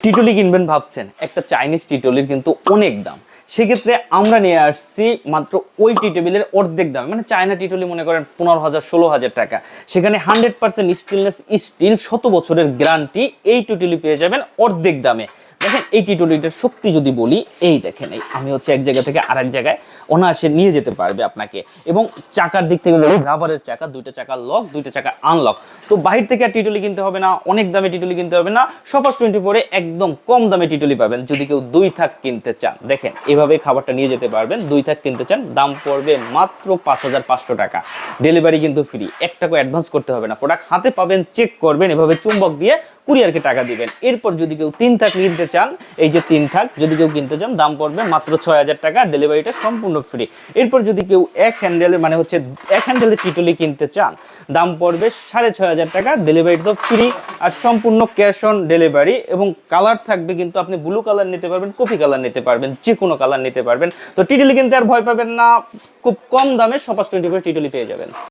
টিটলি কিনবেন ভাবছেন, একটা চাইনিজ টিটলির কিন্তু অনেক দাম। সেক্ষেত্রে আমরা নিয়ে আসছি মাত্র ওই টি টেবিলের অর্ধেক দাম, মানে চায়না টিটলি মনে করেন 15,000 16,000 টাকা। সেখানে 100% স্টিলনেস স্টিল 100 বছরের গ্যারান্টি, এই টিটলি পেয়ে যাবেন অর্ধেক দামে। দেখেন এই টিটলিটার শক্তি যদি বলি, এই দেখেন এই আমি হচ্ছে এক জায়গা থেকে আরেক জায়গায় অনায়াসে নিয়ে যেতে পারবে আপনাকে। এবং চাকার দিক থেকে বলি, রাবারের চাকা, দুইটা চাকা লক, দুইটা চাকা আনলক। তো বাহির থেকে আর টিটলি কিনতে হবে না, অনেক দামে টিটলি কিনতে হবে না, সপাস 24 একদম কম দামে টিটলি পাবেন। যদি কেউ 2 থাক কিনতে চান, দেখেন এভাবে খাবারটা নিয়ে যেতে পারবেন। 2 থাক কিনতে চান, দাম পড়বে মাত্র 5,500 টাকা। ডেলিভারি কিন্তু ফ্রি, 1 টাকা অ্যাডভান্স করতে হবে না। প্রোডাক্ট হাতে পাবেন, চেক করবেন, এভাবে চুম্বক দিয়ে কুরিয়ারকে টাকা দিবেন। এরপর যদি কেউ 3 থাক কিনতে চান, এই যে 3 থাক যদি কেউ কিনতে চান, দাম পড়বে মাত্র 6,000 টাকা, ডেলিভারিটা সম্পূর্ণ ফ্রি। এরপর যদি কেউ 1 হ্যান্ডেলের মানে হচ্ছে 1 হ্যান্ডেলের টিটলি কিনতে চান, দাম পড়বে 6,500 টাকা, ডেলিভারি তো ফ্রি আর সম্পূর্ণ ক্যাশ অন ডেলিভারি। এবং কালার থাকবে কিন্তু, আপনি ব্লু কালার নিতে পারবেন, কফি কালার নিতে পারবেন, যে কোনো কালার নিতে পারবেন। তো টিটলি কিনতে আর ভয় পাবেন না, খুব কম দামে সপাস 24 টিটলি পেয়ে যাবেন।